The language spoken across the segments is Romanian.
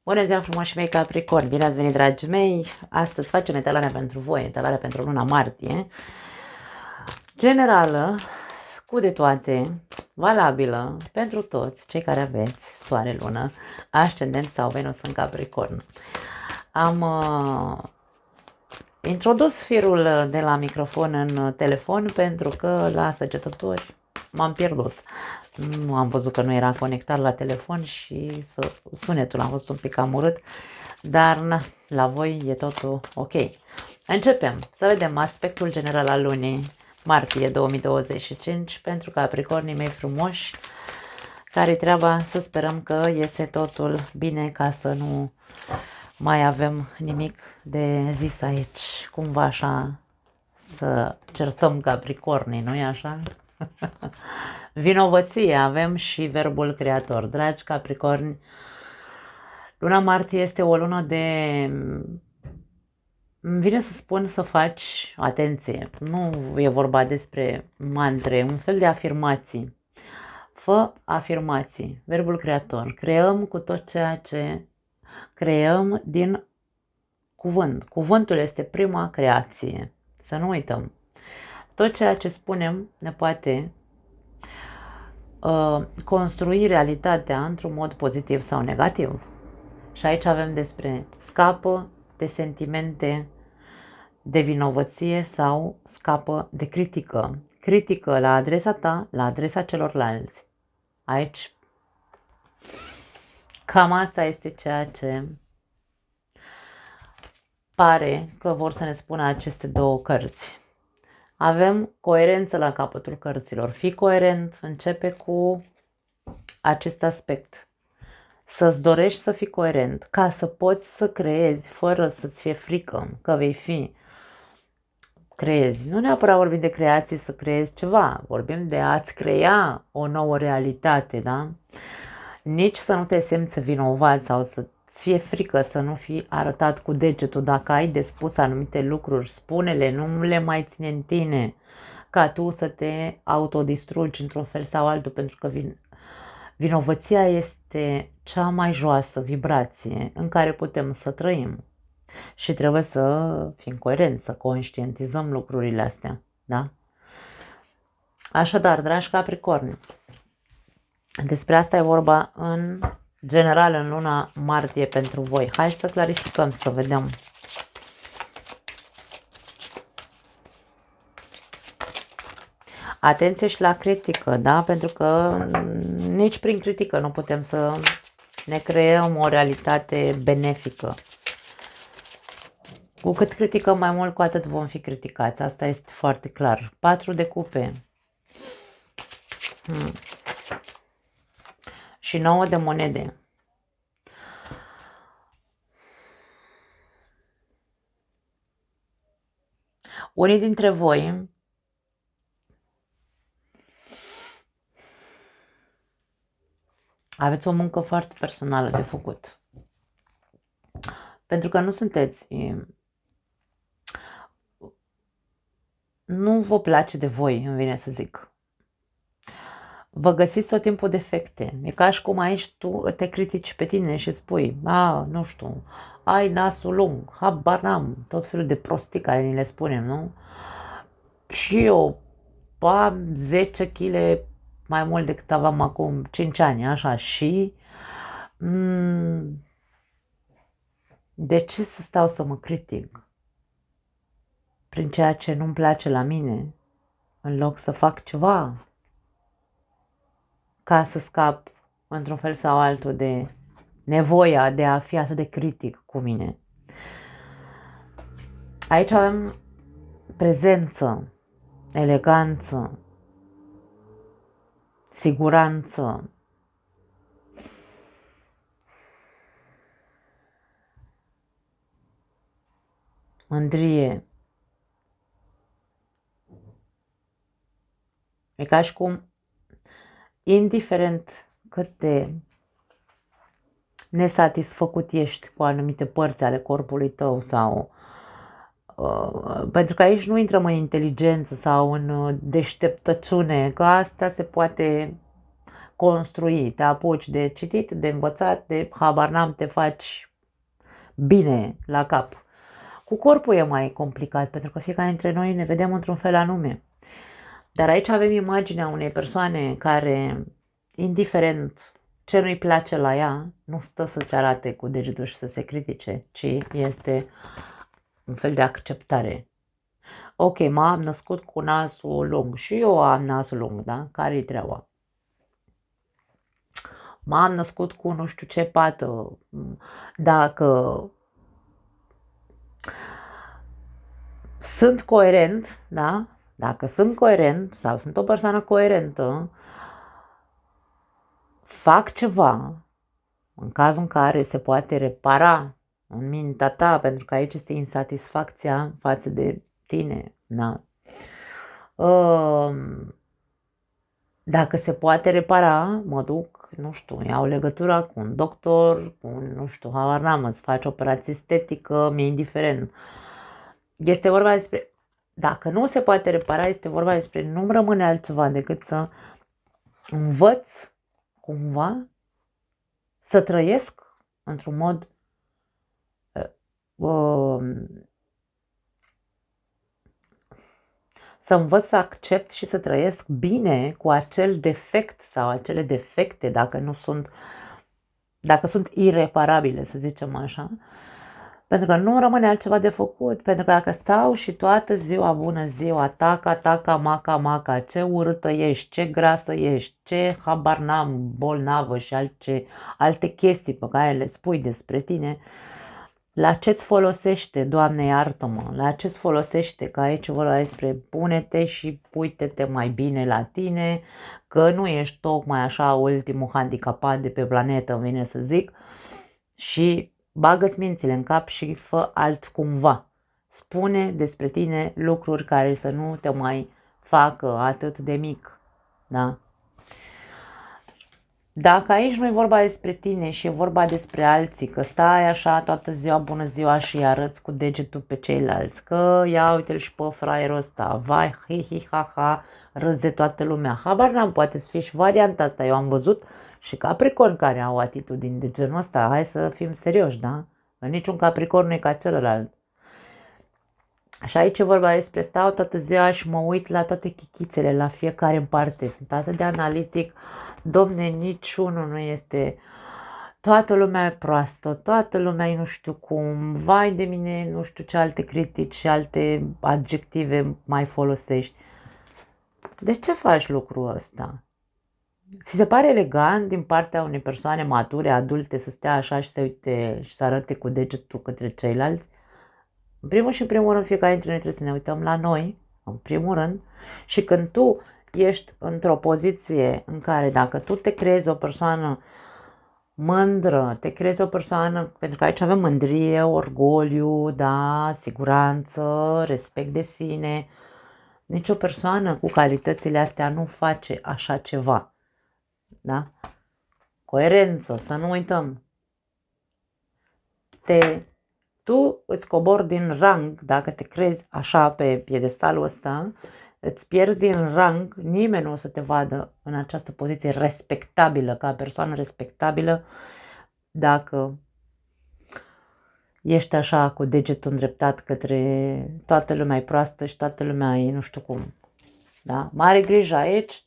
Bună ziua frumoși mei Capricorn, bine ați venit dragii mei. Astăzi facem etalarea pentru voi, etalarea pentru luna martie. Generală, cu de toate, valabilă pentru toți cei care aveți soare, lună, ascendent sau Venus în Capricorn. Am introdus firul de la microfon în telefon pentru că la săgetători m-am pierdut. Nu am văzut că nu era conectat la telefon și sunetul l-am văzut un pic cam urât, dar na, la voi e totul ok. Începem să vedem aspectul general al lunii martie 2025 pentru Capricornii mei frumoși, care treaba să sperăm că iese totul bine ca să nu mai avem nimic de zis aici, cumva așa să certăm Capricornii, nu-i așa? Vinovăție, avem și verbul creator. Dragi Capricorni, luna martie este o lună de... Îmi vine să spun să faci atenție. Nu e vorba despre mantre, un fel de afirmații. Fă afirmații. Verbul creator. Creăm cu tot ceea ce creăm din cuvânt. Cuvântul este prima creație. Să nu uităm. Tot ceea ce spunem ne poate construi realitatea într-un mod pozitiv sau negativ. Și aici avem despre scapă de sentimente de vinovăție sau scapă de critică. Critică la adresa ta, la adresa celorlalți. Aici cam asta este ceea ce pare că vor să ne spună aceste două cărți. Avem coerență la capătul cărților. Fii coerent, începe cu acest aspect. Să-ți dorești să fii coerent, ca să poți să creezi fără să-ți fie frică că vei fi. Creezi. Nu neapărat vorbim de creație să creezi ceva, vorbim de a-ți crea o nouă realitate, da? Nici să nu te simți vinovat sau să-ți fie frică să nu fii arătat cu degetul. Dacă ai de spus anumite lucruri, spune-le, nu le mai ține în tine, ca tu să te autodistrugi într-un fel sau altul, pentru că vinovăția este cea mai joasă vibrație în care putem să trăim. Și trebuie să fim coerenți, să conștientizăm lucrurile astea, da? Așadar, dragi Capricorni, despre asta e vorba în general în luna martie pentru voi. Hai să clarificăm, să vedem. Atenție și la critică, da? Pentru că nici prin critică nu putem să ne creăm o realitate benefică. Cu cât criticăm mai mult, cu atât vom fi criticați. Asta este foarte clar. 4 de cupe. Și 9 de monede. Unii dintre voi aveți o muncă foarte personală de făcut. Pentru că nu sunteți... Nu vă place de voi, îmi vine să zic. Vă găsiți tot timpul defecte. E ca și cum aici tu te critici pe tine și spui, nu știu, ai nasul lung, habar n-am, tot felul de prostii care ni le spunem, nu? Și eu am 10 kg mai mult decât aveam acum 5 ani, așa, și de ce să stau să mă critic prin ceea ce nu-mi place la mine, în loc să fac ceva ca să scap într-un fel sau altul de nevoia de a fi atât de critic cu mine. Aici avem prezență, eleganță, siguranță, mândrie. E ca și cum, indiferent cât de nesatisfăcut ești cu anumite părți ale corpului tău sau... pentru că aici nu intrăm în inteligență sau în deșteptăciune, că asta se poate construi, te apuci de citit, de învățat, de habar n-am, te faci bine la cap. Cu corpul e mai complicat, pentru că fiecare dintre noi ne vedem într-un fel anume. Dar aici avem imaginea unei persoane care, indiferent ce nu-i place la ea, nu stă să se arate cu degetul și să se critique, ci este un fel de acceptare. Ok, m-am născut cu nasul lung și eu am nasul lung, da? Care-i treaba? M-am născut cu nu știu ce pată. Dacă sunt coerent, da? Dacă sunt coerent sau sunt o persoană coerentă, fac ceva în cazul în care se poate repara în mintea ta, pentru că aici este insatisfacția față de tine, da? Dacă se poate repara, mă duc, nu știu, iau legătura cu un doctor, cu un, nu știu, habar n-am, îți faci operație estetică, mi-e indiferent. Este vorba despre, dacă nu se poate repara, este vorba despre, nu-mi rămâne altceva decât să învăț cumva să trăiesc într-un mod să învăț să accept și să trăiesc bine cu acel defect sau acele defecte, dacă sunt ireparabile, să zicem așa, pentru că nu rămâne altceva de făcut, pentru că dacă stau și toată ziua, bună ziua, taca, maca, ce urâtă ești, ce grasă ești, ce habar n-am, bolnavă și alte chestii pe care le spui despre tine, la ce-ți folosește, Doamne iartă-mă, la ce-ți folosește, că aici vorba despre pune-te și uite-te mai bine la tine, că nu ești tocmai așa ultimul handicapat de pe planetă, îmi vine să zic, și bagă-ți mințile în cap și fă altcumva. Spune despre tine lucruri care să nu te mai facă atât de mic, da? Dacă aici nu e vorba despre tine și e vorba despre alții, că stai așa toată ziua, bună ziua și îi arăți cu degetul pe ceilalți, că ia uite-l și pe fraierul ăsta, vai, hi, ha, râs de toată lumea, habar n-am, poate să fie și varianta asta, eu am văzut și capricorni care au atitudini de genul ăsta, hai să fim serioși, da? Că niciun capricorn nu e ca celălalt. Și aici e vorba despre stau toată ziua și mă uit la toate chichițele, la fiecare în parte, sunt atât de analitic, domne, niciunul nu este, toată lumea e proastă, toată lumea e nu știu cum, vai de mine, nu știu ce alte critici și alte adjective mai folosești. De ce faci lucrul ăsta? Ți se pare elegant din partea unei persoane mature, adulte, să stea așa și să uite și să arate cu degetul către ceilalți? În primul și în primul rând, fiecare dintre noi trebuie să ne uităm la noi, în primul rând, și când tu ești într-o poziție în care dacă tu te creezi o persoană mândră, te creezi o persoană, pentru că aici avem mândrie, orgoliu, da, siguranță, respect de sine, nicio persoană cu calitățile astea nu face așa ceva, da? Coerență, să nu uităm. Tu îți cobori din rang, dacă te crezi așa pe piedestalul ăsta, îți pierzi din rang, nimeni nu o să te vadă în această poziție respectabilă, ca persoană respectabilă, dacă ești așa cu degetul îndreptat către toată lumea e proastă și toată lumea e nu știu cum. Da? Mare grijă aici,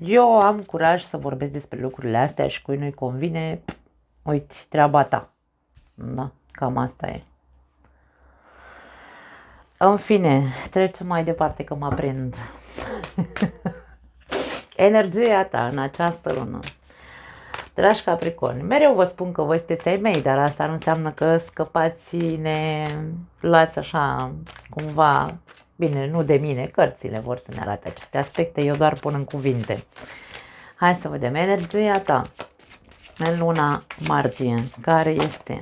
eu am curaj să vorbesc despre lucrurile astea și cui nu-i convine, uite, treaba ta. Da? Cam asta e. În fine, trecem mai departe că mă aprind. Energia ta în această lună. Dragi Capricorni, mereu vă spun că voi sunteți ai mei, dar asta nu înseamnă că scăpați, ne luați așa, cumva, bine, nu de mine, cărțile vor să ne arate aceste aspecte, eu doar pun în cuvinte. Hai să vedem energia ta în luna martie, care este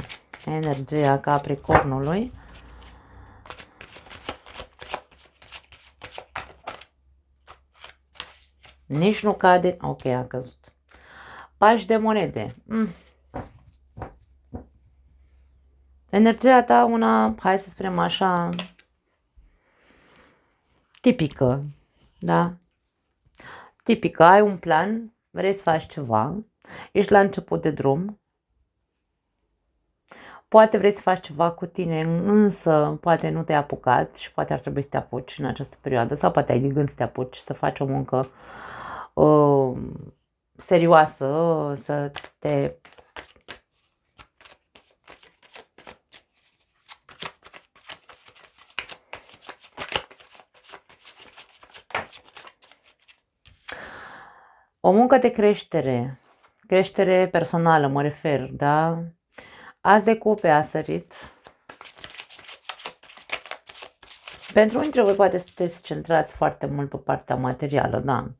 energia Capricornului. Nici nu cade, ok, a căzut. Pași de monede. Energia ta una, hai să spunem așa, tipică, da? Tipică, ai un plan, vrei să faci ceva, ești la început de drum, poate vrei să faci ceva cu tine, însă poate nu te-ai apucat și poate ar trebui să te apuci în această perioadă sau poate ai de gând să te apuci să faci o muncă serioasă, să te o muncă de creștere personală mă refer, da? As de cupe a sărit. Pentru unii dintre voi poate sunteți centrați foarte mult pe partea materială, da?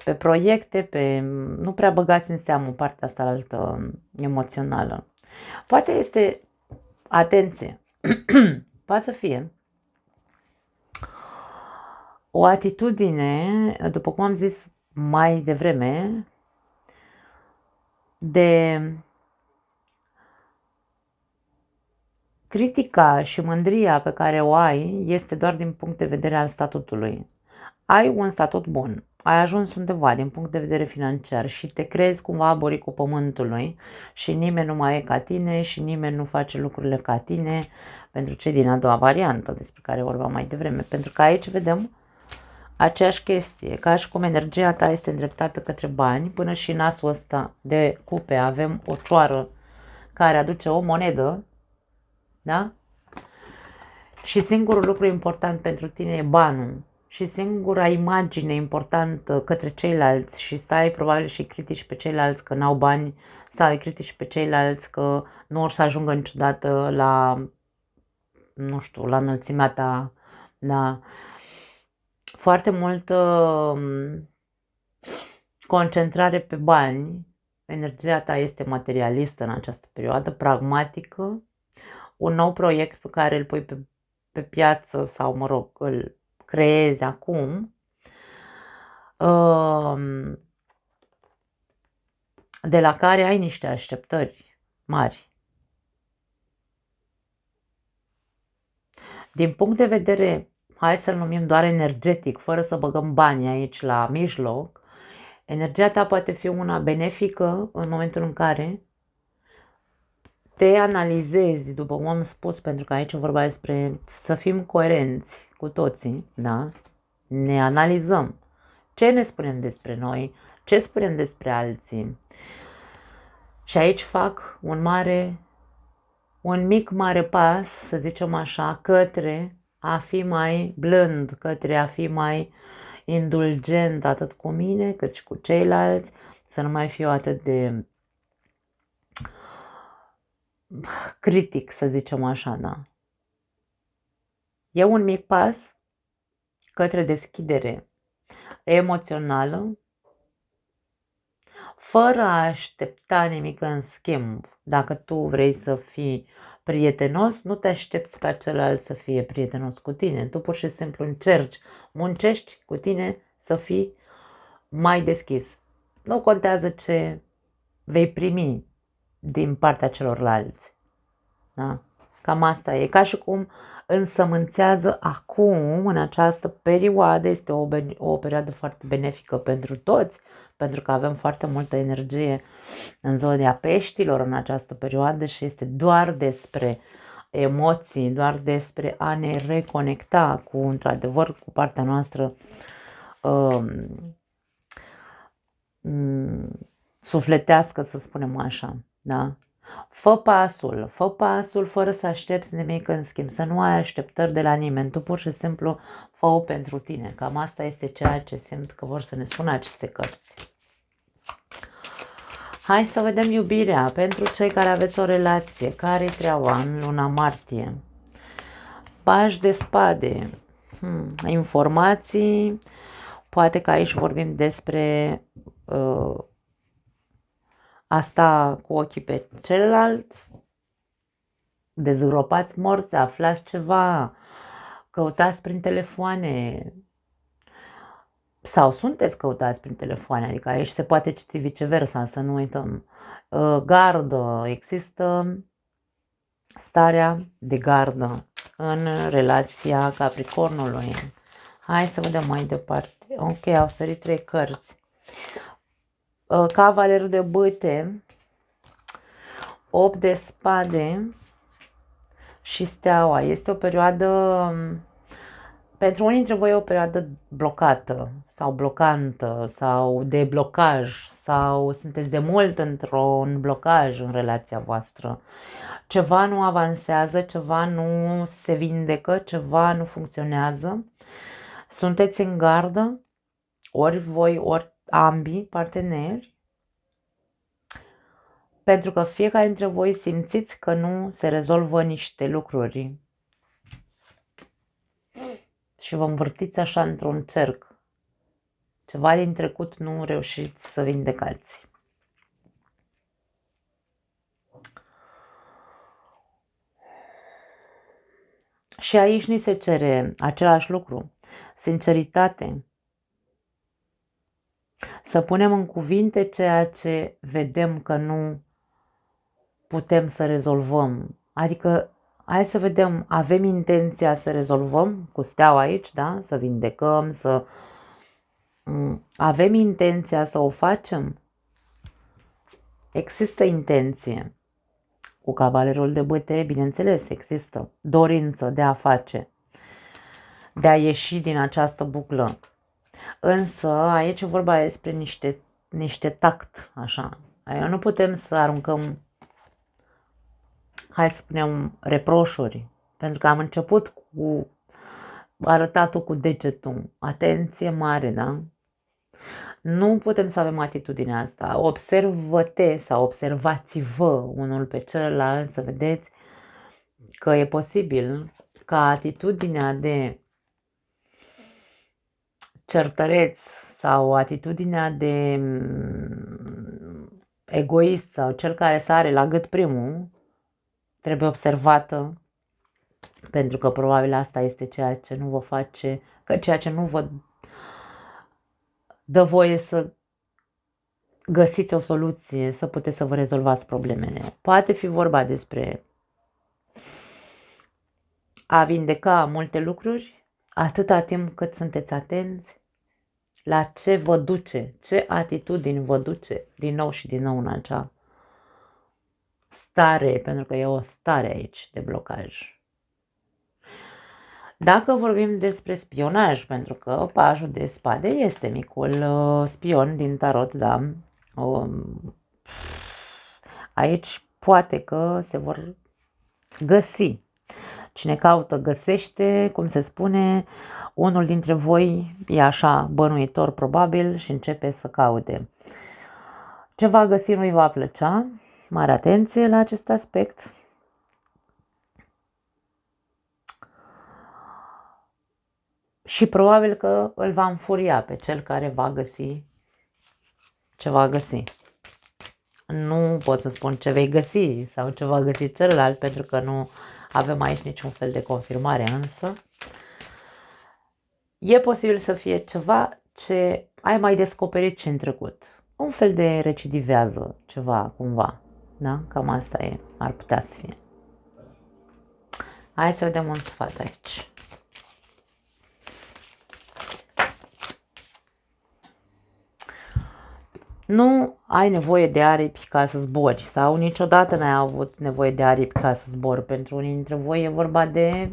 Pe proiecte, nu prea băgați în seamă partea asta altă emoțională. Poate este, atenție, poate să fie o atitudine, după cum am zis mai devreme, de critica și mândria pe care o ai este doar din punct de vedere al statutului. Ai un statut bun, ai ajuns undeva din punct de vedere financiar și te crezi cumva boricul pământului și nimeni nu mai e ca tine și nimeni nu face lucrurile ca tine, pentru cei din a doua variantă despre care vorbeam mai devreme. Pentru că aici vedem aceeași chestie, ca și cum energia ta este îndreptată către bani, până și nasul ăsta de cupe avem o cioară care aduce o monedă, da? Și singurul lucru important pentru tine e banul și singura imagine importantă către ceilalți și stai probabil și critici pe ceilalți că n-au bani sau îi critici pe ceilalți că nu or să ajungă niciodată la, nu știu, la înălțimea ta, da? Foarte multă concentrare pe bani, energia ta este materialistă în această perioadă, pragmatică, un nou proiect pe care îl pui pe piață sau, mă rog, îl creezi acum, de la care ai niște așteptări mari. Din punct de vedere, hai să-l numim doar energetic, fără să băgăm bani aici la mijloc, energia ta poate fi una benefică în momentul în care te analizezi, după cum am spus, pentru că aici vorba despre să fim coerenți cu toții, da? Ne analizăm. Ce ne spunem despre noi, ce spunem despre alții. Și aici fac un mic mare pas, să zicem așa, către a fi mai blând, către a fi mai indulgent atât cu mine cât și cu ceilalți, să nu mai fiu atât de critic, să zicem așa, da. E un mic pas către deschidere emoțională, fără a aștepta nimic în schimb. Dacă tu vrei să fii prietenos, nu te aștepți ca celălalt să fie prietenos cu tine. Tu pur și simplu încerci, muncești cu tine să fii mai deschis. Nu contează ce vei primi din partea celorlalți. Da? Cam asta e. Ca și cum însămânțează acum, în această perioadă, este o perioadă foarte benefică pentru toți, pentru că avem foarte multă energie în zodia peștilor în această perioadă și este doar despre emoții, doar despre a ne reconecta cu, într-adevăr, cu partea noastră sufletească, să spunem așa, da? Fă pasul fără să aștepți nimic în schimb, să nu ai așteptări de la nimeni, tu pur și simplu fă-o pentru tine. Cam asta este ceea ce simt că vor să ne spună aceste cărți. Hai să vedem iubirea pentru cei care aveți o relație, care-i treaba în luna martie. Pași de spade, informații, poate că aici vorbim despre asta cu ochii pe celălalt, dezgropați morți, aflați ceva, căutați prin telefoane sau sunteți căutați prin telefoane, adică aici se poate citi viceversa, să nu uităm. Gardă, există starea de gardă în relația Cavalerul de bâte, 8 de spade și steaua. Este o perioadă, pentru unii dintre voi e o perioadă blocată sau blocantă sau de blocaj sau sunteți de mult într-un blocaj în relația voastră. Ceva nu avansează, ceva nu se vindecă, ceva nu funcționează. Sunteți în gardă, ori voi, ori ambii parteneri, pentru că fiecare dintre voi simțiți că nu se rezolvă niște lucruri și vă învârtiți așa într-un cerc. Ceva din trecut nu reușiți să vindecați. Și aici ni se cere același lucru, sinceritate. Să punem în cuvinte ceea ce vedem că nu putem să rezolvăm. Adică, hai să vedem, avem intenția să rezolvăm cu steaua aici, da? Să vindecăm, să... Avem intenția să o facem? Există intenție. Cu cavalerul de bâte, bineînțeles, există dorință de a face, de a ieși din această buclă. Însă aici e vorba despre niște tact, așa. Nu putem să aruncăm, hai să spunem, reproșuri, pentru că am început cu arătatul cu degetul. Atenție mare, da? Nu putem să avem atitudinea asta. Observă-te sau observați-vă unul pe celălalt să vedeți că e posibil ca atitudinea de certăreț sau atitudinea de egoist sau cel care sare la gât primul trebuie observată, pentru că probabil asta este ceea ce nu vă face, ceea ce nu vă dă voie să găsiți o soluție, să puteți să vă rezolvați problemele. Poate fi vorba despre a vindeca multe lucruri, atâta timp cât sunteți atenți la ce vă duce, ce atitudini vă duce din nou și din nou în acea stare, pentru că e o stare aici de blocaj. Dacă vorbim despre spionaj, pentru că pajul de spade este micul spion din tarot, da, aici poate că se vor găsi. Cine caută, găsește, cum se spune, unul dintre voi e așa bănuitor probabil și începe să caute. Ce va găsi nu-i va plăcea, mare atenție la acest aspect. Și probabil că îl va înfuria pe cel care va găsi ce va găsi. Nu pot să spun ce vei găsi sau ce va găsi celălalt, pentru că nu avem aici niciun fel de confirmare, însă e posibil să fie ceva ce ai mai descoperit și în trecut. Un fel de recidivează ceva, cumva. Da? Cam asta e, ar putea să fie. Hai să vedem un sfat aici. Nu ai nevoie de aripi ca să zbori sau niciodată n-ai avut nevoie de aripi ca să zbori. Pentru unii dintre voi e vorba de,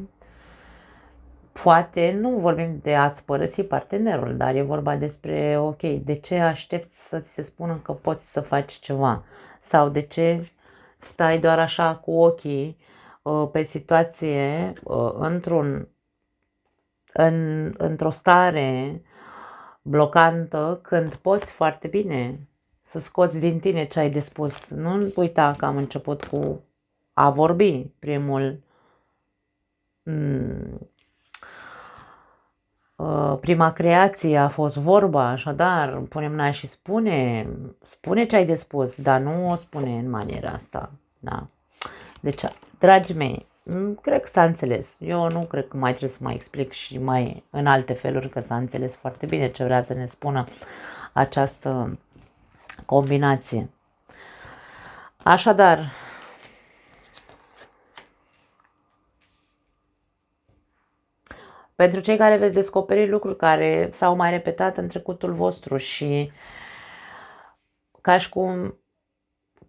poate nu vorbim de a-ți părăsi partenerul, dar e vorba despre, ok, de ce aștepți să ți se spună că poți să faci ceva sau de ce stai doar așa cu ochii pe situație într-o stare blocantă, când poți foarte bine să scoți din tine ce ai de spus. Nu uita că am început cu a vorbi. Prima creație a fost vorba, așadar, pune mâna și spune ce ai de spus, dar nu o spune în maniera asta. Da? Deci, dragii mei, cred că s-a înțeles. Eu nu cred că mai trebuie să mai explic și mai în alte feluri, că s-a înțeles foarte bine ce vrea să ne spună această combinație. Așadar, pentru cei care veți descoperi lucruri care s-au mai repetat în trecutul vostru și ca și cum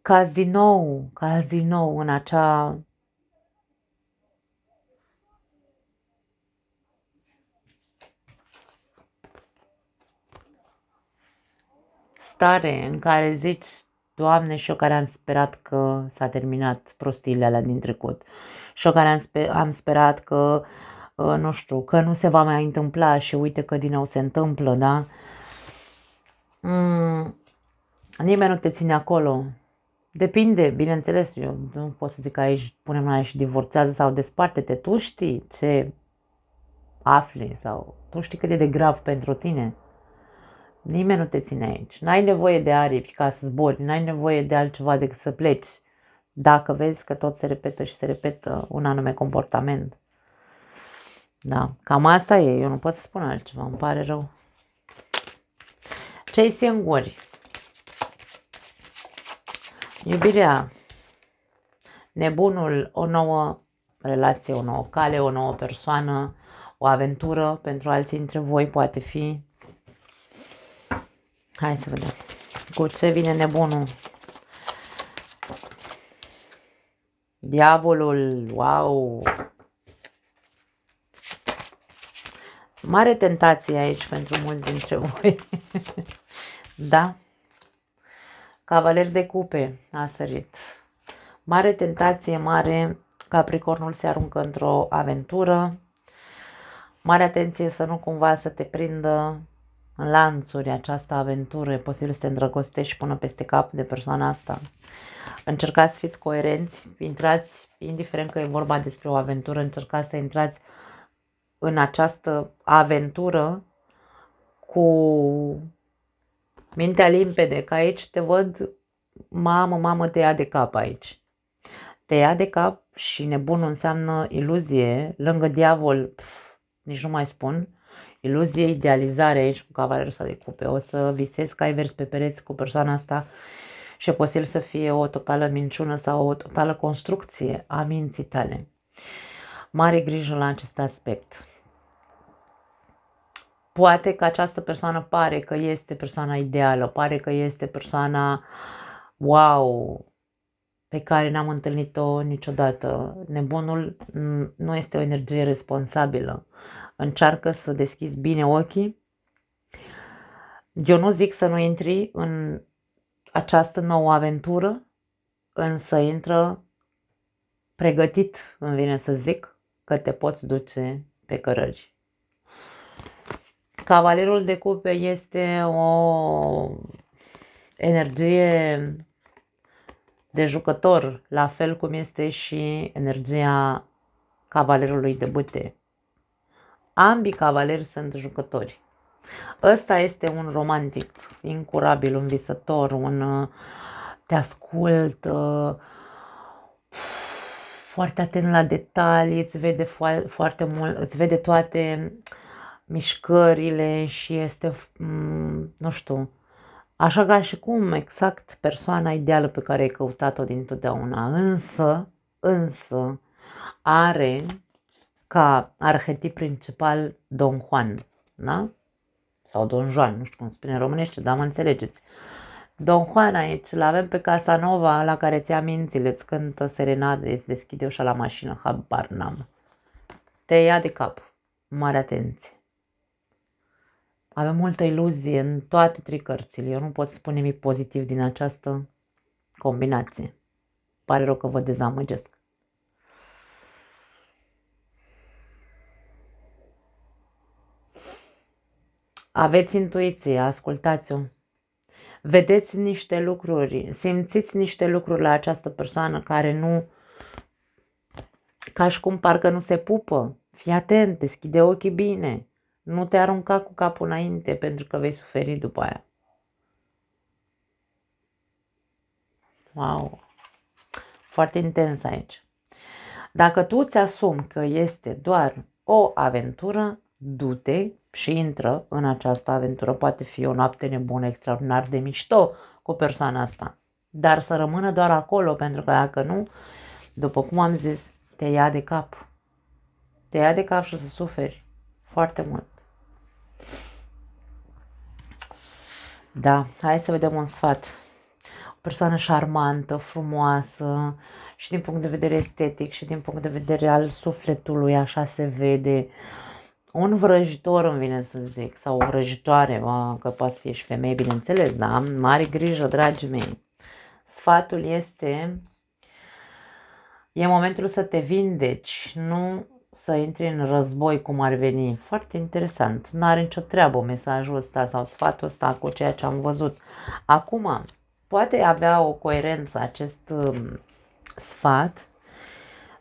cazi din nou în acea stare în care zici, Doamne, și eu care am sperat că s-a terminat prostiile alea din trecut. Și eu care am sperat că, nu știu, că nu se va mai întâmpla și uite că din nou se întâmplă, da? Nimeni nu te ține acolo. Depinde, bineînțeles, eu nu pot să zic că aici punem la și divorțează sau desparte-te. Tu știi ce afli sau tu știi cât e de grav pentru tine. Nimeni nu te ține aici. N-ai nevoie de aripi ca să zbori, n-ai nevoie de altceva decât să pleci. Dacă vezi că tot se repetă și se repetă un anume comportament. Da, cam asta e, eu nu pot să spun altceva, îmi pare rău. Cei singuri. Iubirea, nebunul, o nouă relație, o nouă cale, o nouă persoană, o aventură pentru alții dintre voi poate fi. Hai să vedem. Cu ce vine nebunul? Diavolul, wow! Mare tentație aici pentru mulți dintre voi. Da? Cavaler de cupe a sărit. Mare tentație, mare. Capricornul se aruncă într-o aventură. Mare atenție să nu cumva să te prindă în lanțuri această aventură. E posibil să te îndrăgostești până peste cap de persoana asta. Încercați să fiți coerenți, intrați, indiferent că e vorba despre o aventură, încercați să intrați în această aventură cu mintea limpede, că aici te văd, mamă, te ia de cap aici. Te ia de cap și nebunul înseamnă iluzie, lângă diavol, nici nu mai spun, iluzie, idealizare aici cu cavalerul ăsta de cupe. O să visezi că ai vers pe pereți cu persoana asta și e posibil să fie o totală minciună sau o totală construcție a minții tale. Mare grijă la acest aspect. Poate că această persoană pare că este persoana ideală, pare că este persoana wow, pe care n-am întâlnit-o niciodată. Nebunul nu este o energie responsabilă. Încearcă să deschizi bine ochii. Eu nu zic să nu intri în această nouă aventură, însă intră pregătit, îmi vine să zic, că te poți duce pe cărări. Cavalerul de cupe este o energie de jucător, la fel cum este și energia cavalerului de bâte. Ambii cavaleri sunt jucători. Ăsta este un romantic, incurabil, un visător, un te ascultă, foarte atent la detalii, îți vede foarte mult, îți vede toate mișcările și este, nu știu, așa ca și cum exact persoana ideală pe care ai căutat-o dintotdeauna, însă are ca arhetip principal Don Juan, da? Sau Don Juan, nu știu cum spune în românește, dar mă înțelegeți. Don Juan aici, îl avem pe Casanova, la care ți-a mințile, îți cântă serenade, îți deschide ușa la mașină, habar n-am. Te ia de cap, mare atenție. Avem multă iluzie în toate trei cărțile, eu nu pot spune nimic pozitiv din această combinație. Pare rău că vă dezamăgesc. Aveți intuiție, ascultați-o. Vedeți niște lucruri, simțiți niște lucruri la această persoană care nu, ca și cum parcă nu se pupă. Fii atent, deschide ochii bine. Nu te arunca cu capul înainte pentru că vei suferi după aia. Wow! Foarte intens aici. Dacă tu îți asumi că este doar o aventură, du-te și intră în această aventură. Poate fi o noapte nebună, extraordinar de mișto cu persoana asta. Dar să rămână doar acolo, pentru că dacă nu, după cum am zis, te ia de cap. Te ia de cap și o să suferi foarte mult. Da, hai să vedem un sfat. persoană șarmantă, frumoasă și din punct de vedere estetic și din punct de vedere al sufletului, așa se vede. Un vrăjitor îmi vine să zic, sau o vrăjitoare, că poate să fie și femeie, bineînțeles, dar am mare grijă, dragii mei. Sfatul este, e momentul să te vindeci, nu să intri în război cum ar veni. Foarte interesant, nu are nicio treabă mesajul ăsta sau sfatul ăsta cu ceea ce am văzut. Acum, poate avea o coerență acest sfat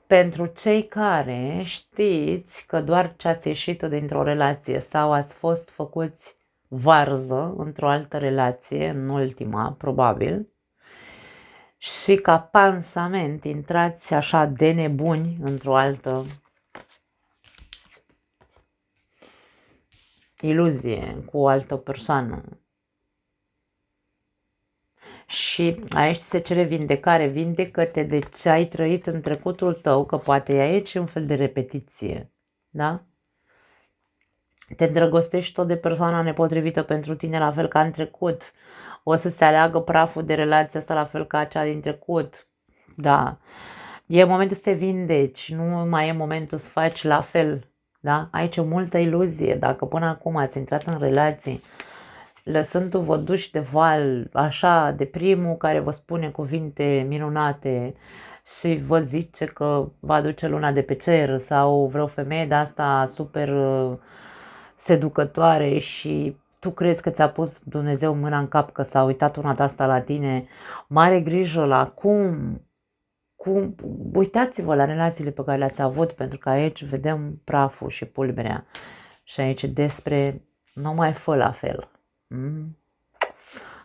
pentru cei care știți că doar ce ați ieșit dintr-o relație sau ați fost făcuți varză într-o altă relație, în ultima, probabil, și ca pansament intrați așa de nebuni într-o altă iluzie cu o altă persoană. Și aici se cere vindecare, vindecă-te de ce ai trăit în trecutul tău, că poate e aici un fel de repetiție, da? Te îndrăgostești tot de persoana nepotrivită pentru tine, la fel ca în trecut. O să se aleagă praful de relația asta la fel ca cea din trecut, da? E momentul să te vindeci, nu mai e momentul să faci la fel, da? Aici e multă iluzie, dacă până acum ați intrat în relații lăsându-vă duși de val, așa, de primul care vă spune cuvinte minunate și vă zice că va aduce luna de pe cer, sau vreo femeie de asta super seducătoare și tu crezi că ți-a pus Dumnezeu mâna în cap că s-a uitat una de asta la tine. Mare grijă la cum uitați-vă la relațiile pe care le-ați avut, pentru că aici vedem praful și pulberea și aici despre nu mai fă la fel.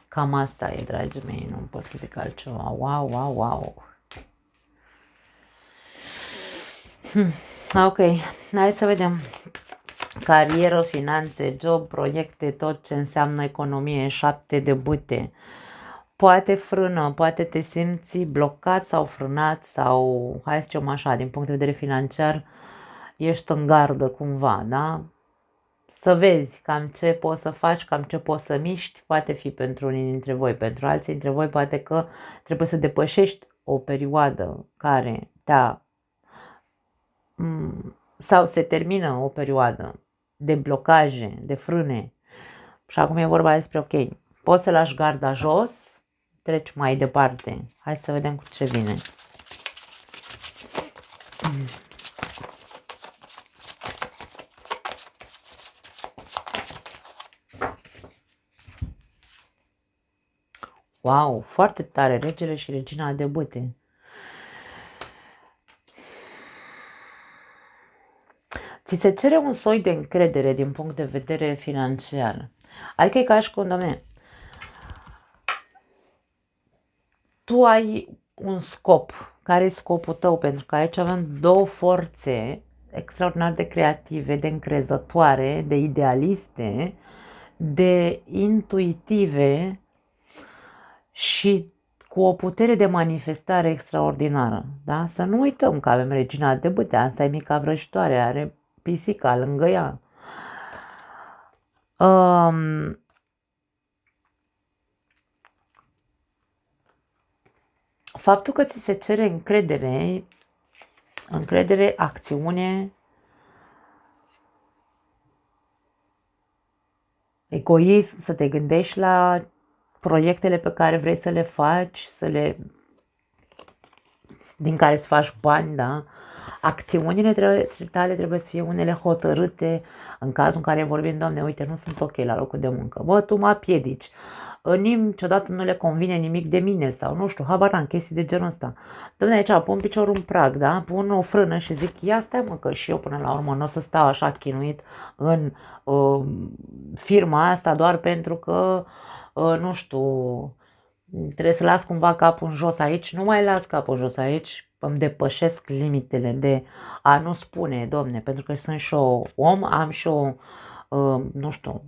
Cam asta e, dragii mei, nu pot să zic altceva. Wow, wow, wow. Ok, hai să vedem. Carieră, finanțe, job, proiecte, tot ce înseamnă economie, 7 de bâte. Poate frână, poate te simți blocat sau frânat sau, hai să zicem așa, din punct de vedere financiar, ești în gardă cumva, da? Să vezi cam ce poți să faci, cam ce poți să miști, poate fi pentru unii dintre voi, pentru alții dintre voi poate că trebuie să depășești o perioadă care te-a sau se termină o perioadă de blocaje, de frâne și acum e vorba despre ok, poți să lași garda jos, treci mai departe. Hai să vedem cu ce vine. Wow, foarte tare, regele și regina de bâte. Ți se cere un soi de încredere din punct de vedere financiar. Adică e ca și cum, doamne, tu ai un scop. Care e scopul tău? Pentru că aici avem două forțe extraordinar de creative, de încrezătoare, de idealiste, de intuitive și cu o putere de manifestare extraordinară. Da? Să nu uităm că avem regina de bâte, asta e mica vrăjitoare, are pisica lângă ea. Faptul că ți se cere încredere, acțiune, egoism, să te gândești la proiectele pe care vrei să le faci, din care să faci bani, da? Acțiunile tale trebuie să fie unele hotărâte în cazul în care vorbim, Doamne, uite, nu sunt ok la locul de muncă. Bă, tu mă piedici. Niciodată nu le convine nimic de mine sau nu știu, habar n-am, chestii de genul ăsta. Doamne, aici pun piciorul în prag, da? Pun o frână și zic, ia stai mă, că și eu până la urmă nu o să stau așa chinuit în firma asta doar pentru că, nu știu, trebuie să las cumva capul în jos aici. Nu mai las capul în jos aici, îmi depășesc limitele de a nu spune, Domne, pentru că sunt și o om, am și o, nu știu,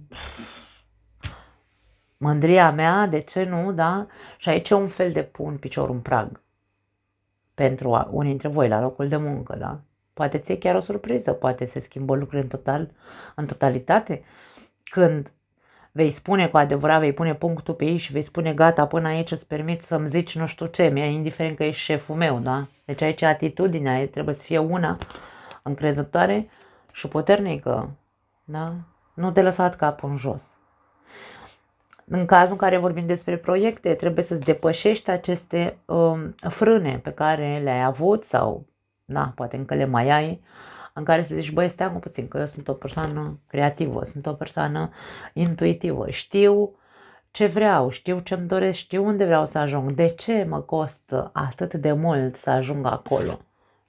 mândria mea, de ce nu, da? Și aici e un fel de pun piciorul în prag pentru unii dintre voi la locul de muncă, da? Poate ți-e chiar o surpriză, poate se schimbă lucrurile în totalitate, când vei spune cu adevărat, vei pune punctul pe ei și vei spune gata, până aici îți permit să-mi zici nu știu ce, mi-e indiferent că ești șeful meu, da? Deci aici atitudinea trebuie să fie una încrezătoare și puternică, da? Nu te lăsat capul în jos. În cazul în care vorbim despre proiecte, trebuie să-ți depășești aceste frâne pe care le-ai avut sau, da, poate încă le mai ai, în care să zici, băi, stai puțin, că eu sunt o persoană creativă, sunt o persoană intuitivă, știu ce vreau, știu ce-mi doresc, știu unde vreau să ajung, de ce mă costă atât de mult să ajung acolo?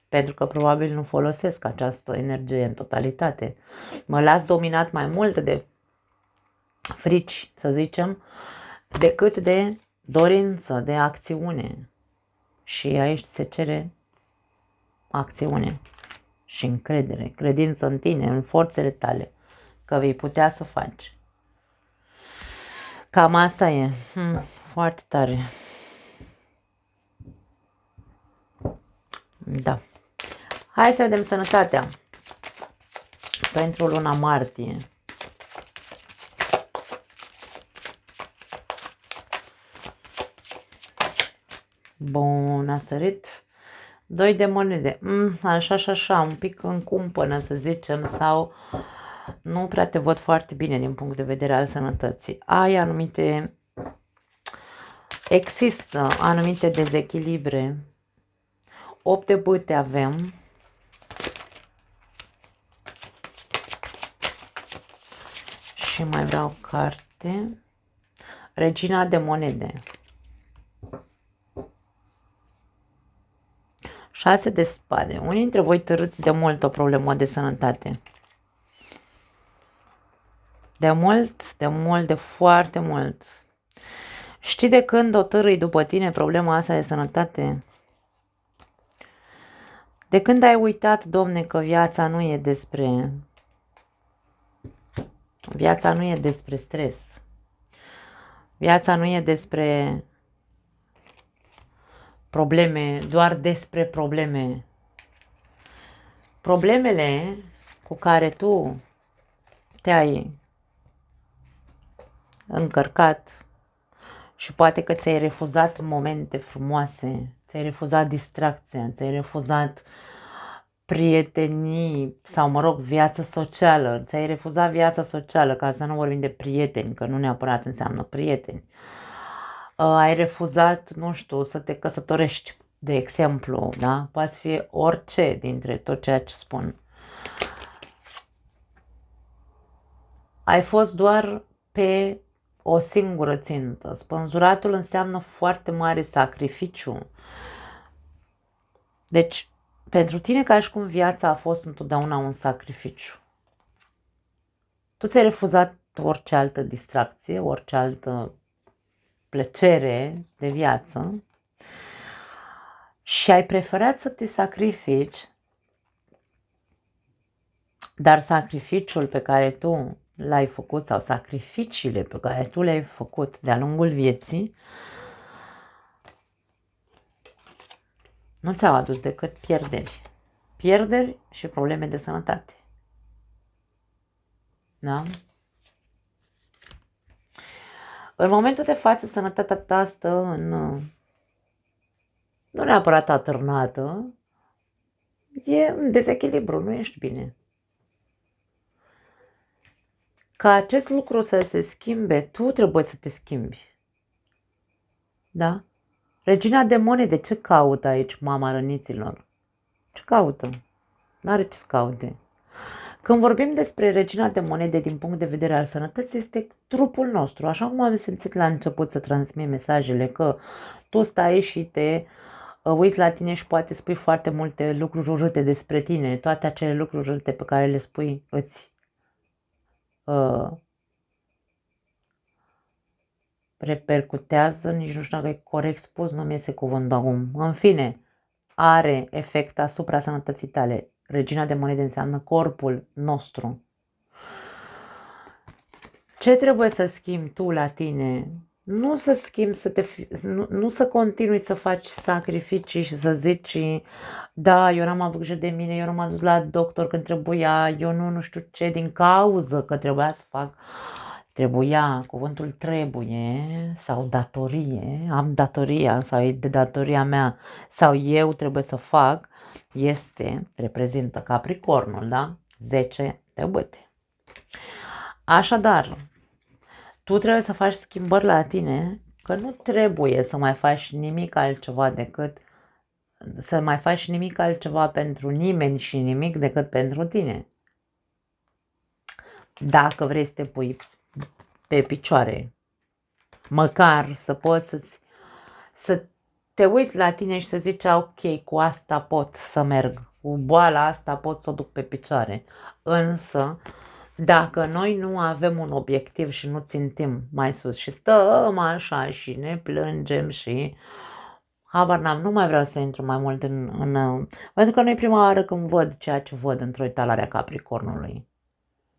Pentru că probabil nu folosesc această energie în totalitate. Mă las dominat mai mult de frici, să zicem, decât de dorință, de acțiune. Și aici se cere acțiune și încredere, credință în tine, în forțele tale, că vei putea să faci. Cam asta e. Foarte tare. Da. Hai să vedem sănătatea pentru luna martie. Bun, a sărit 2 de monede. Așa și așa, un pic în cumpănă, să zicem, sau nu prea te văd foarte bine din punct de vedere al sănătății. Ai anumite, există anumite dezechilibre. 8 de bâte avem. Și mai vreau o carte. Regina de monede. 6 de spade. Unii dintre voi târâți de mult o problemă de sănătate. De mult, de foarte mult. Știi de când o târâi după tine problema asta de sănătate? De când ai uitat, Domne, că viața nu e despre... Viața nu e despre stres. Viața nu e despre probleme, doar despre probleme. Problemele cu care tu te-ai încărcat și poate că ți-ai refuzat momente frumoase, ți-ai refuzat distracția, ți-ai refuzat prietenii sau, mă rog, viața socială, ți-ai refuzat viața socială, ca să nu vorbim de prieteni, că nu neapărat înseamnă prieteni. Ai refuzat, nu știu, să te căsătorești, de exemplu, da? Poate fi orice dintre tot ceea ce spun. Ai fost doar pe o singură țintă. Spânzuratul înseamnă foarte mare sacrificiu. Deci, pentru tine, ca și cum viața a fost întotdeauna un sacrificiu. Tu ți-ai refuzat orice altă distracție, orice altă plăcere de viață și ai preferat să te sacrifici, dar sacrificiul pe care tu l-ai făcut sau sacrificiile pe care tu le-ai făcut de-a lungul vieții nu ți-au adus decât pierderi. Pierderi și probleme de sănătate. Da? În momentul de față, sănătatea ta stă în, nu neapărat atârnată, e în dezechilibru, nu ești bine. Ca acest lucru să se schimbe, tu trebuie să te schimbi. Da? Regina de monede, ce caută aici mama răniților? Ce caută? N-are ce să caute. Când vorbim despre regina de monede din punct de vedere al sănătății, este trupul nostru. Așa cum am simțit la început să transmit mesajele, că tu stai și te uiți la tine și poate spui foarte multe lucruri urâte despre tine. Toate acele lucruri urâte pe care le spui îți repercutează, nici nu știu dacă e corect spus, nu mi iese cuvântul acum. În fine, are efect asupra sănătății tale. Regina de monede înseamnă corpul nostru. Ce trebuie să schimbi tu la tine? Nu să schimbi, nu să continui să faci sacrificii și să zici, da, eu n-am avut grijă de mine, eu nu m-am dus la doctor când trebuia, eu nu știu ce, din cauză că trebuia să fac Trebuia, cuvântul trebuie sau datorie, am datoria sau e de datoria mea sau eu trebuie să fac, reprezintă Capricornul, da? 10 de bâte. Așadar, tu trebuie să faci schimbări la tine, că nu trebuie să mai faci nimic altceva decât să mai faci nimic altceva pentru nimeni și nimic decât pentru tine. Dacă vrei să te pui pe picioare, măcar să poți să te uiți la tine și să zici, ok, cu asta pot să merg, cu boala asta pot să o duc pe picioare. Însă, dacă noi nu avem un obiectiv și nu țintim mai sus și stăm așa și ne plângem și habar n-am, nu mai vreau să intru mai mult în pentru că nu e prima oară când văd ceea ce văd într-o etalare a Capricornului.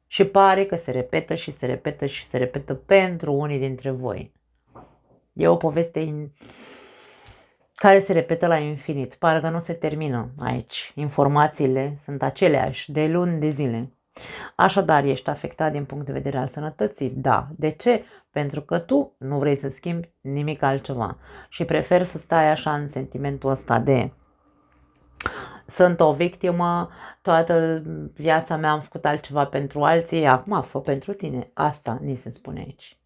Și pare că se repetă și se repetă și se repetă pentru unii dintre voi. E o poveste care se repetă la infinit. Pare că nu se termină aici. Informațiile sunt aceleași de luni de zile. Așadar, ești afectat din punct de vedere al sănătății? Da. De ce? Pentru că tu nu vrei să schimbi nimic altceva și preferi să stai așa în sentimentul ăsta de sunt o victimă, toată viața mea am făcut altceva pentru alții, acum fă pentru tine. Asta ni se spune aici.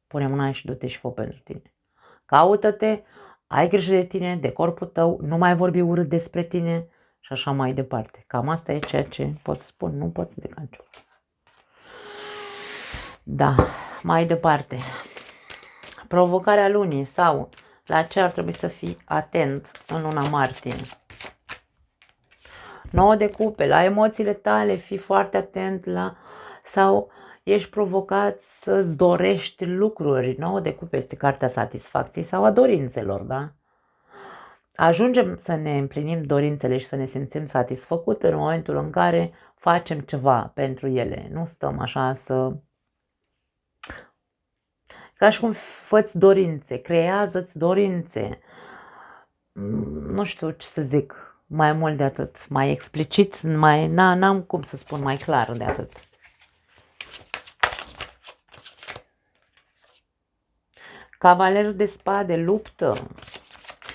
Pune mâna și du-te și fă pentru tine. Caută-te, ai grijă de tine, de corpul tău, nu mai vorbi urât despre tine și așa mai departe. Cam asta e ceea ce pot să spun, nu pot să zic altceva. Da, mai departe. Provocarea lunii sau la ce ar trebui să fii atent în luna martie. 9 de cupe, la emoțiile tale, fii foarte atent la sau ești provocat să-ți dorești lucruri. 9 de cupe este cartea satisfacției sau a dorințelor, da? Ajungem să ne împlinim dorințele și să ne simțim satisfăcut în momentul în care facem ceva pentru ele. Nu stăm așa să... Ca și cum fă-ți dorințe, creează-ți dorințe. Nu știu ce să zic mai mult de atât, mai explicit, n-am cum să spun mai clar de atât. Cavalerul de spade,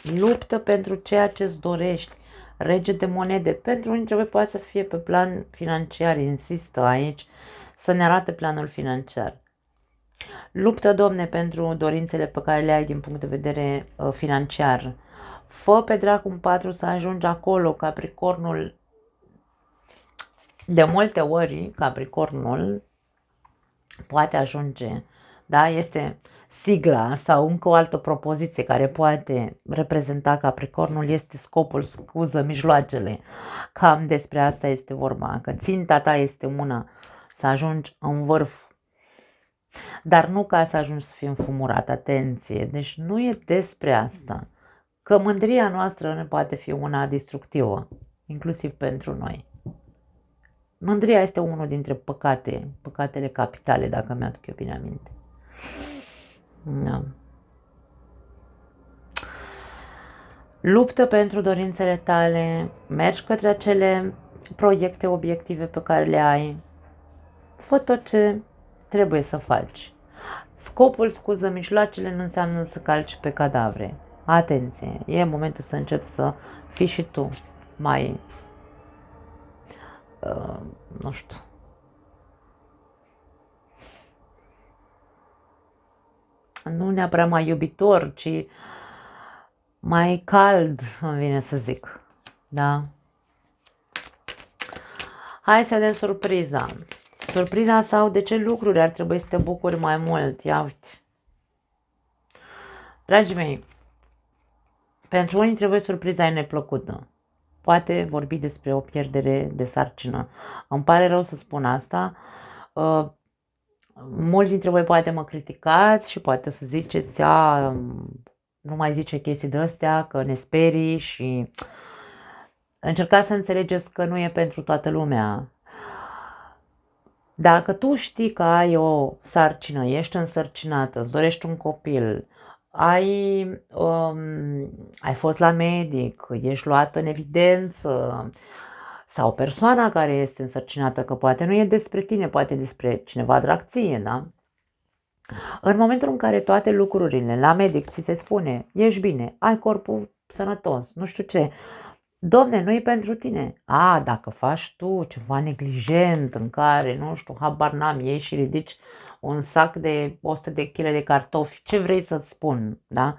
luptă pentru ceea ce îți dorești. Rege de monede, pentru unii trebuie poate să fie pe plan financiar, insistă aici, să ne arate planul financiar. Luptă, Domne, pentru dorințele pe care le ai din punct de vedere financiar. Fă pe dracu un 4 să ajungi acolo, Capricornul. De multe ori, Capricornul poate ajunge, da, este sigla sau încă o altă propoziție care poate reprezenta Capricornul, este scopul, scuză, mijloacele. Cam despre asta este vorba, că ținta ta este una, să ajungi în vârf. Dar nu ca să ajungi să fii înfumurat, atenție, deci nu e despre asta. Că mândria noastră ne poate fi una destructivă, inclusiv pentru noi. Mândria este unul dintre păcatele capitale, dacă mi-aduc eu bine aminte. Da. Luptă pentru dorințele tale, mergi către acele proiecte, obiective pe care le ai, fă tot ce trebuie să faci. Scopul, scuză, mijloacele nu înseamnă să calci pe cadavre. Atenție, e momentul să începi să fii și tu mai, nu știu, nu neapărat mai iubitor, ci mai cald, îmi vine să zic, da? Hai să vedem surpriza. Surpriza sau de ce lucruri ar trebui să te bucuri mai mult. Ia uite. Dragii mei, pentru unii trebuie surpriza e neplăcută. Poate vorbi despre o pierdere de sarcină. Îmi pare rău să spun asta. Mulți dintre voi poate mă criticați și poate o să ziceți, nu mai zice chestii de astea, că ne sperii și încercați să înțelegeți că nu e pentru toată lumea. Dacă tu știi că ai o sarcină, ești însărcinată, îți dorești un copil, ai fost la medic, ești luată în evidență, sau persoana care este însărcinată, că poate nu e despre tine, poate e despre cineva drag ție, da? În momentul în care toate lucrurile, la medic ți se spune, ești bine, ai corpul sănătos, nu știu ce, domne, nu e pentru tine. Dacă faci tu ceva neglijent în care, nu știu, habar n-am, iei și ridici un sac de 100 de kg de cartofi, ce vrei să-ți spun, da?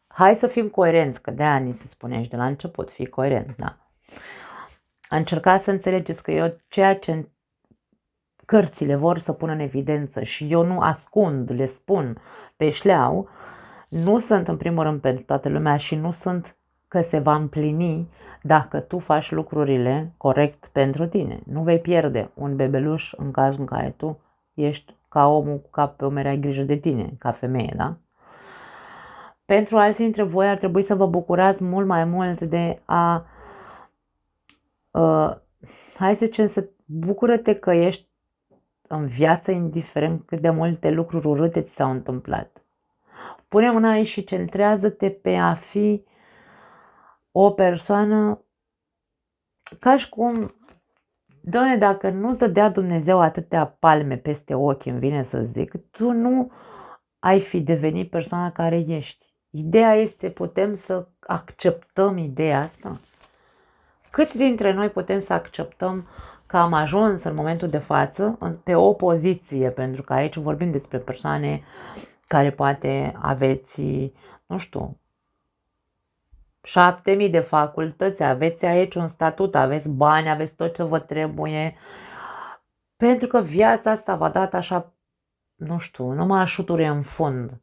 Hai să fim coerenți, că de-aia ni se spune și de la început, fii coerent, da? Încercați să înțelegeți că eu ceea ce cărțile vor să pună în evidență și eu nu ascund, le spun pe șleau, nu sunt în primul rând pentru toată lumea și nu sunt că se va împlini dacă tu faci lucrurile corect pentru tine. Nu vei pierde un bebeluș în cazul în care tu ești ca omul cu cap pe umeri, ai grijă de tine, ca femeie, da? Pentru alții dintre voi ar trebui să vă bucurați mult mai mult de a hai să zicem, să bucură-te că ești în viață, indiferent cât de multe lucruri urâte ți s-au întâmplat. Pune mâna aici și centrează-te pe a fi o persoană ca și cum, Doamne, dacă nu-ți dădea Dumnezeu atâtea palme peste ochi, îmi vine să zic, tu nu ai fi devenit persoana care ești. Ideea este, putem să acceptăm ideea asta? Câți dintre noi putem să acceptăm că am ajuns în momentul de față pe o poziție, pentru că aici vorbim despre persoane care poate aveți, nu știu, 7.000 de facultăți, aveți aici un statut, aveți bani, aveți tot ce vă trebuie, pentru că viața asta v-a dat așa, nu știu, numai așuturi în fund.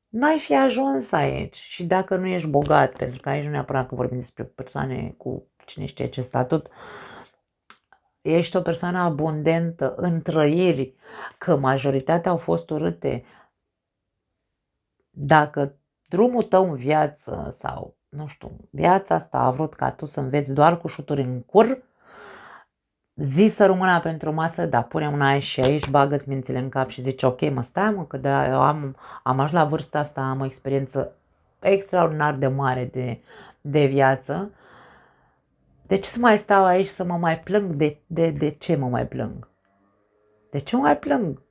N-ai fi ajuns aici și dacă nu ești bogat, pentru că aici nu neapărat că vorbim despre persoane cu cine știe ce statut, ești o persoană abundentă în trăiri, că majoritatea au fost urâte. Dacă drumul tău în viață sau, nu știu, viața asta a vrut ca tu să înveți doar cu șuturi în cur, zi să rămână pentru masă, dar pune mâna aici și aici, bagă-ți mințile în cap și zici, ok, stai mă, că eu am ajuns la vârsta asta, am o experiență extraordinar de mare de viață. De ce să mai stau aici să mă mai plâng? De ce mă mai plâng? De ce mă mai plâng?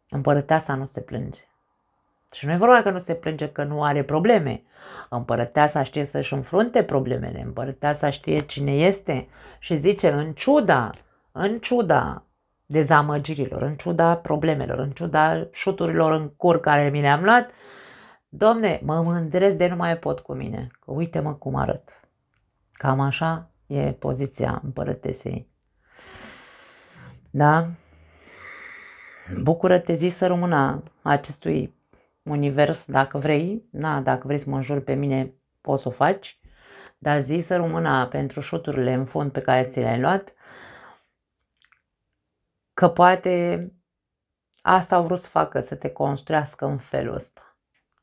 Împărăteasa nu se plânge. Și nu e vorba că nu se plânge că nu are probleme. Împărăteasa știe să-și înfrunte problemele. Împărăteasa știe cine este și zice, în ciuda dezamăgirilor, în ciuda problemelor, în ciuda șuturilor în cur care mi le-am luat, Domne, mă mândresc de nu mai pot cu mine, că uite-mă cum arăt. Cam așa e poziția împărătesei. Da? Bucură-te, zi să rămână acestui univers, dacă vrei. Dacă vrei să mă înjuri pe mine, poți să o faci. Dar zi să rămână pentru șuturile în fund pe care ți le-ai luat. Că poate asta au vrut să facă, să te construiască în felul ăsta.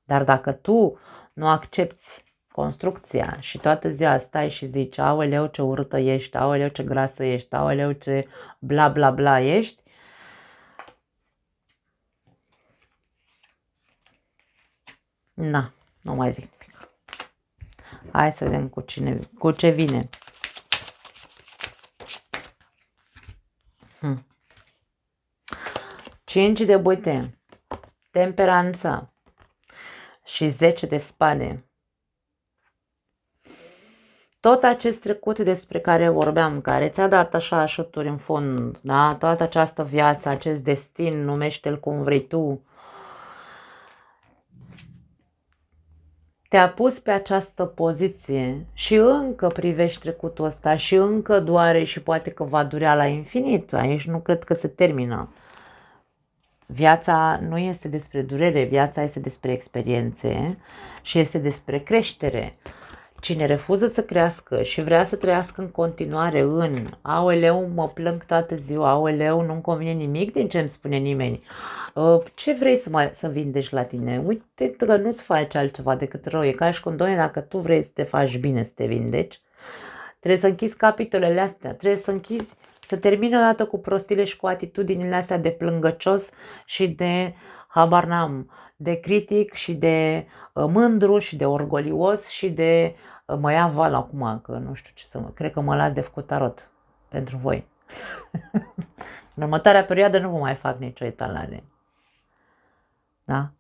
Dar dacă tu nu accepti construcția și toată ziua stai și zici, aoleu ce urâtă ești, aoleu ce grasă ești, aoleu ce bla bla bla ești, nu mai zic nimic. Hai să vedem cu ce vine. 5 de bâte, temperanța și 10 de spade. Tot acest trecut despre care vorbeam, care ți-a dat așa șuturi în fund, da? Toată această viață, acest destin, numește-l cum vrei tu, te-a pus pe această poziție și încă privești trecutul ăsta și încă doare și poate că va durea la infinit. Aici nu cred că se termină. Viața nu este despre durere, viața este despre experiențe și este despre creștere. Cine refuză să crească și vrea să trăiască în continuare aoleu, mă plâng toată ziua, aoleu, nu-mi convine nimic din ce îmi spune nimeni. Ce vrei să vindești la tine? Uite că nu-ți faci altceva decât rău. E ca și cum, doamne, dacă tu vrei să te faci bine, să te vindeci, trebuie să închizi capitolele astea, trebuie să închizi, să termini odată cu prostile și cu atitudinile astea de plângăcios și de, habar n-am, de critic și de mândru și de orgolios și de mă ia val acum, că nu știu ce să cred că mă las de făcut tarot pentru voi. În următoarea perioadă nu vă mai fac nicio etalare. Da?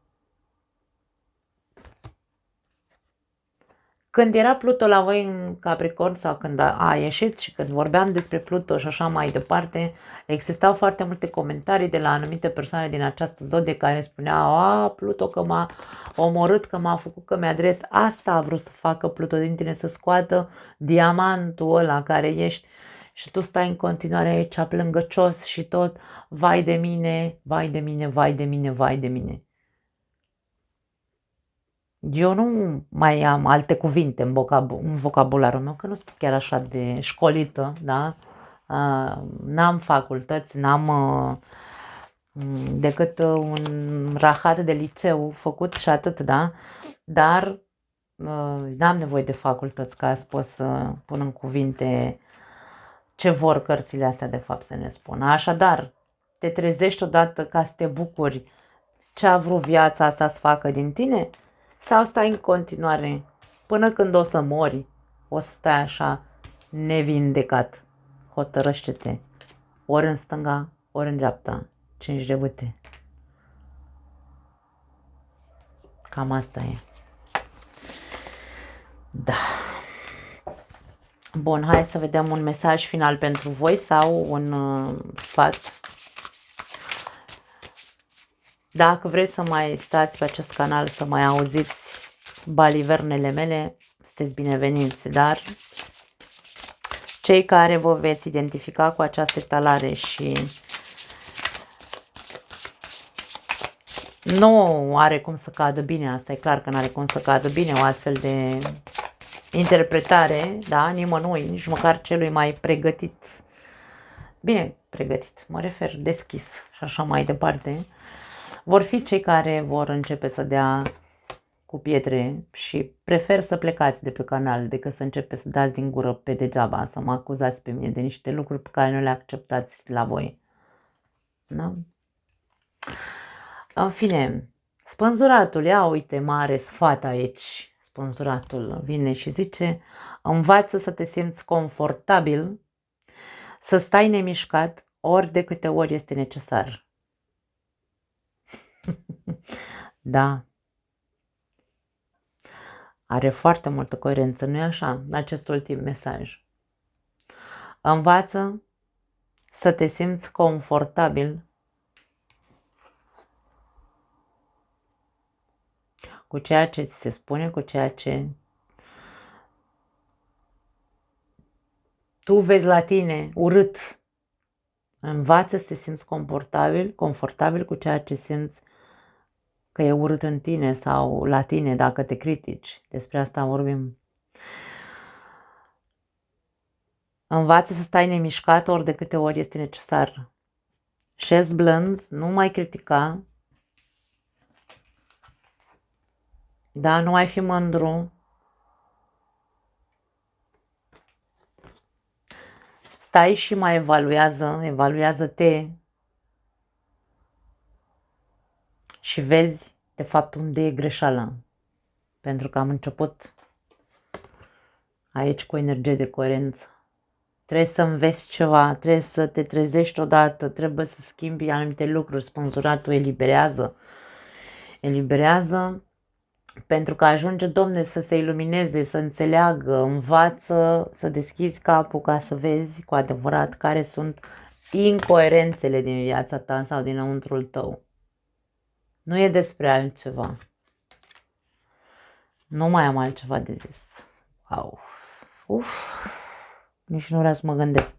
Când era Pluto la voi în Capricorn sau când a ieșit și când vorbeam despre Pluto și așa mai departe, existau foarte multe comentarii de la anumite persoane din această zodie care spuneau: a, Pluto că m-a omorât, că m-a făcut, că mi-a adres. Asta a vrut să facă Pluto din tine, să scoată diamantul ăla care ești și tu stai în continuare aici plângăcios și tot, vai de mine, vai de mine, vai de mine, vai de mine. Eu nu mai am alte cuvinte în vocabularul meu, că nu sunt chiar așa de școlită, da? N-am facultăți, n-am decât un rahat de liceu făcut și atât, da? Dar n-am nevoie de facultăți ca să pot să pun în cuvinte ce vor cărțile astea de fapt să ne spună. Așadar, te trezești odată ca să te bucuri ce a vrut viața asta să facă din tine? Sau stai în continuare până când o să mori, o să stai așa nevindecat? Hotărăște-te, ori în stânga, ori în dreapta, 5 de bâte. Cam asta e. Da. Bun, hai să vedem un mesaj final pentru voi sau un sfat. Dacă vreți să mai stați pe acest canal, să mai auziți balivernele mele, sunteți bineveniți, dar cei care vă veți identifica cu această etalare și nu are cum să cadă bine, asta e clar că nu are cum să cadă bine o astfel de interpretare, da, nimănui, nici măcar celui mai pregătit, bine pregătit, mă refer deschis și așa mai departe, vor fi cei care vor începe să dea cu pietre și prefer să plecați de pe canal decât să începeți să dați din gură pe degeaba, să mă acuzați pe mine de niște lucruri pe care nu le acceptați la voi. Da? În fine, spânzuratul, ia uite, mare sfat aici. Spânzuratul vine și zice: învață să te simți confortabil, să stai nemișcat ori de câte ori este necesar. Da. Are foarte multă coerență, nu-i așa? Acest ultim mesaj. Învață să te simți confortabil cu ceea ce ți se spune, cu ceea ce tu vezi la tine urât. Învață să te simți confortabil cu ceea ce simți că e urât în tine sau la tine dacă te critici. Despre asta vorbim. Învață să stai nemișcat ori de câte ori este necesar. Șezi blând, nu mai critica. Da, nu mai fi mândru. Stai și mai evaluează-te și vezi de fapt unde e greșeala. Pentru că am început aici cu energie de coerență. Trebuie să înveți ceva, trebuie să te trezești odată, trebuie să schimbi anumite lucruri. Spânzuratul eliberează pentru că ajunge, Domne, să se ilumineze, să înțeleagă, învață, să deschizi capul ca să vezi cu adevărat care sunt incoerențele din viața ta sau dinăuntrul tău. Nu e despre altceva. Nu mai am altceva de zis. Wow. Uf. Nici nu vreau să mă gândesc.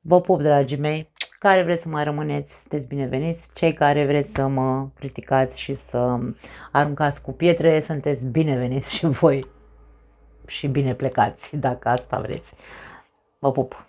Vă pup, dragii mei. Care vreți să mai rămâneți, sunteți bineveniți. Cei care vreți să mă criticați și să aruncați cu pietre, sunteți bineveniți și voi. Și bine plecați, dacă asta vreți. Vă pup.